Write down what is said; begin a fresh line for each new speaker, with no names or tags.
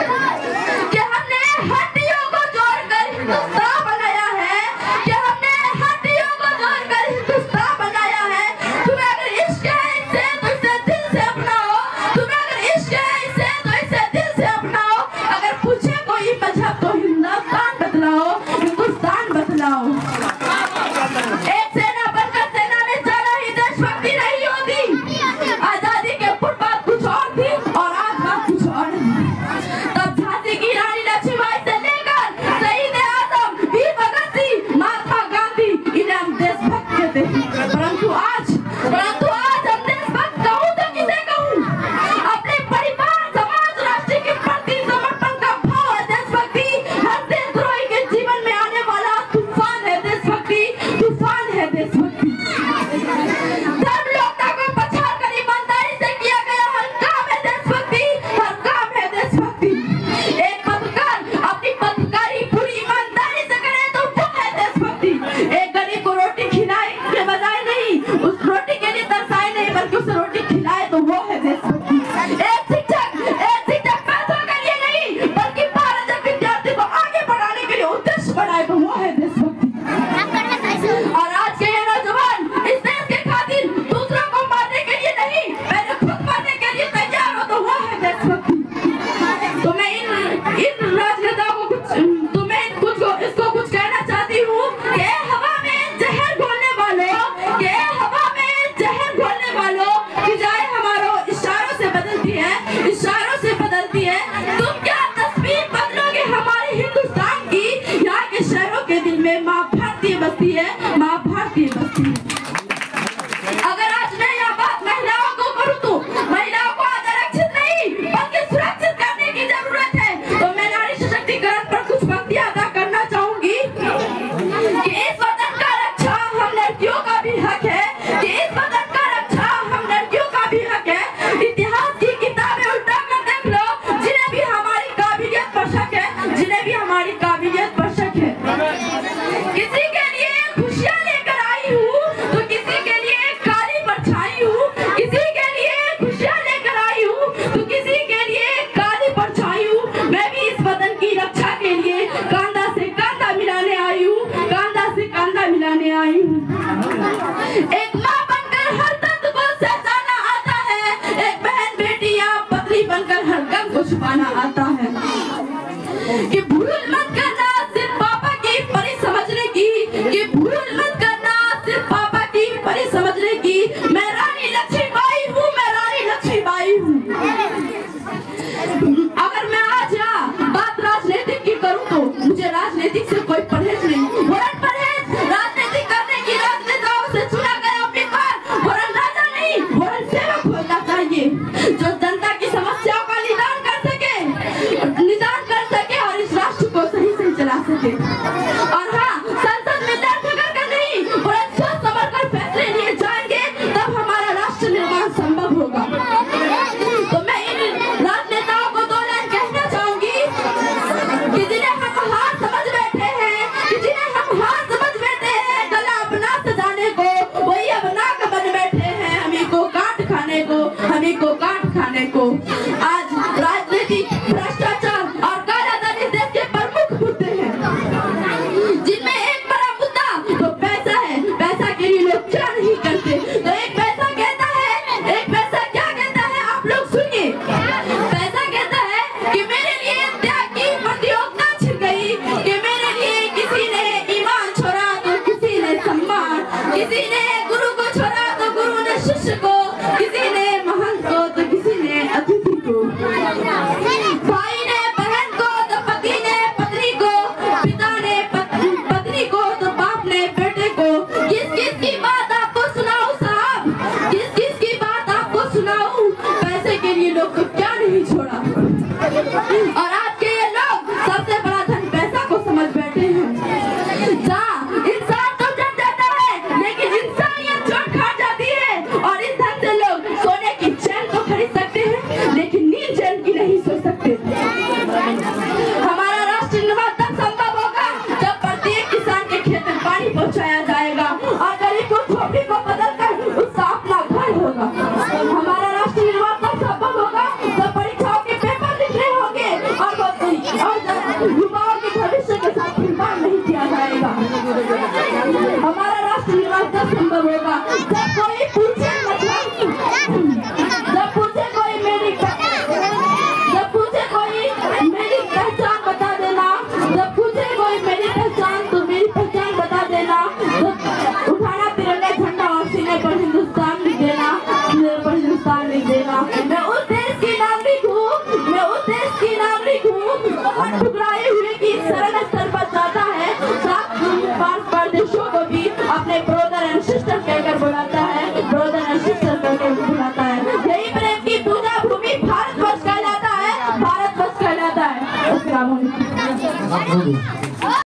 कि हमने हड्डियों को जोड़कर हिंदुस्तान बनाया है, कि हमने हड्डियों को जोड़कर हिंदुस्तान बनाया है। तुम्हें अगर इश्क है इसे तो इसे दिल से अपनाओ, तुम्हें अगर इश्क है इसे तो इसे दिल से अपनाओ। अगर पूछे कोई मजहब तो हिंदुस्तान बतलाओ, हिंदुस्तान बतलाओ। एक सेना बनकर सेना में जाना ही देशभक्ति नहीं होती। आजादी के पूर्व बात कुछ और थी और आज बात कुछ और है। तब झांसी की रानी लक्ष्मीबाई से लेकर शहीद आजम वीर भगत सिंह, महात्मा गांधी, इन्हें हम देशभक्त कहते हैं। परंतु आज हम देशभक्त कहूँ तो किसे कहूँ? अपने परिवार, समाज, राष्ट्र के प्रति समर्पण का भाव है देशभक्ति। हर देशद्रोही के जीवन में आने वाला तूफान है देशभक्ति, तूफान है देशभक्ति। धर्म लोकता को पछाड़ कर ईमानदारी से किया गया हर काम है देशभक्ति, हर काम है देशभक्ति। एक पत्रकार अपनी पत्रकारी पूरी ईमानदारी से करे तो वो है देशभक्ति। एक गरीब को रोटी खिलाए के बजाय नहीं, उस रोटी के लिए तरसाए नहीं, बल्कि उसे रोटी खिलाए तो वो है देशभक्ति। एक शिक्षक पैसों के लिए नहीं, बल्कि भारत के विद्यार्थी को आगे बढ़ाने के लिए उद्देश्य बनाए तो वो है देशभक्ति। और आज के ये नौजवान इस देश के खातिर दूसरों को मारने के लिए नहीं, पहले खुद मरने के लिए तैयार हो तो वो है देशभक्ति। तो मैं इन राजनेताओं को इसको कुछ कहना चाहती हूँ कि हवा में जहर घोलने वालों, कि हवा में जहर घोलने वालों की जाए हमारो इशारों से बदलती है, इशारों से बदलती है। तुम क्या तस्वीर बदलोगे हमारे हिंदुस्तान की? यहाँ के शहरों के दिल में माँ भारतीय बसती है, माँ भारतीय बसती है। अगर आज मैं यह बात महिलाओं को करूँ तो महिलाओं को आज आरक्षित नहीं बल्कि सुरक्षित करने की जरूरत है। तो मैं नारी सशक्तिकरण पर कुछ पंक्तियां अदा करना चाहूंगी कि इस वतन का रक्षा हम लड़कियों का भी हक है, कि इस वतन का रक्षा हम लड़कियों का भी हक है। इतिहास की किताबें उल्टा कर देख लो, जिन्हें भी हमारी काबिलियत पर शक है, जिन्हें भी हमारी काबिलियत पर शक है। किसी के लिए खुशियां लेकर आई हूँ तो किसी के लिए काली परछाई हूँ, किसी के लिए खुशियां लेकर आई हूँ तो किसी के लिए काली परछाई हूँ। मैं भी इस वतन की रक्षा के लिए कांधा से कांधा मिलाने आई हूँ, कांधा से कांधा मिलाने आई हूँ। एक माँ बनकर हर दर्द को सहजाना आता है, एक बहन बेटी या पत्नी बनकर हर गम को छुपाना आता है। कि भूल मत करना सिर्फ पापा की परी समझने की, कि भूल मत करना सिर्फ पापा की परी समझने की। मैं रानी लक्ष्मीबाई हूँ, मैं रानी लक्ष्मीबाई हूँ। अगर मैं आज यहाँ बात राजनीतिक की करूँ तो मुझे राजनीतिक से कोई परहेज नहीं, वरन परहेज राजनीतिक करने की राजनेताओं से चुना गया उम्मीदवार वरन राजा नहीं वरन सेवक होना चाहिए, जो जनता की समस्याओं का निदान कर सके और इस राष्ट्र को सही से चला सके। और हाँ, संसद में दर ठगर कर नहीं वरन सोच समझ कर फैसले लिए जाएंगे, तब हमारा राष्ट्र निर्माण संभव होगा। तो मैं इन राजनेताओं को दो लाइन कहना चाहूंगी कि जिन्हें हम हार समझ बैठे हैं, कि जिन्हें हम हार समझ बैठे हैं गला अपना सजाने को, वही अब नाक बन बैठे हैं हमी को काट खाने को, हमी को काट खाने को। आज राजनीति, भ्रष्टाचार और कालाधन इस देश के प्रमुख मुद्दे हैं, जिनमें एक बड़ा मुद्दा तो पैसा है। पैसा के लिए लोग क्या नहीं करते, तो एक पैसा कहता है, एक पैसा क्या कहता है आप लोग सुनिए। पैसा कहता है कि मेरे लिए त्याग की प्रतियोगिता छिड़ गई, कि मेरे लिए किसी ने ईमान छोड़ा तो किसी ने सम्मान, किसी ने गुरु को छोड़ा तो गुरु ने शिष्य को, किसी ने महंत को तो किसी ने अतिथि को, भाई ने बहन को तो पति ने पत्नी को, पिता ने पत्नी को तो बाप ने बेटे को। किस किस की बात आपको सुनाऊं साहब, किस किस की बात आपको सुनाऊं? पैसे के लिए लोग को क्या नहीं छोड़ा। और आज के ये लोग सबसे बड़ा धन पैसा को समझ बैठे हैं। जहाँ इंसान तो जम जाता है लेकिन इंसानियत चोट खा जाती है, और इस धन से लोग सोने की चैन तो खरीद सकते हैं लेकिन नींद चैन की नहीं सो सकते। हमारा राष्ट्र निर्माण तब संभव होगा जब प्रत्येक किसान के खेत में पानी पहुंचाया जाएगा और गरीब को झोपड़ी को बदलकर उसका अपना घर होगा। हमारा राष्ट्र निर्माण तब संभव होगा जब परीक्षाओं के पेपर लिखने होंगे
हो गया।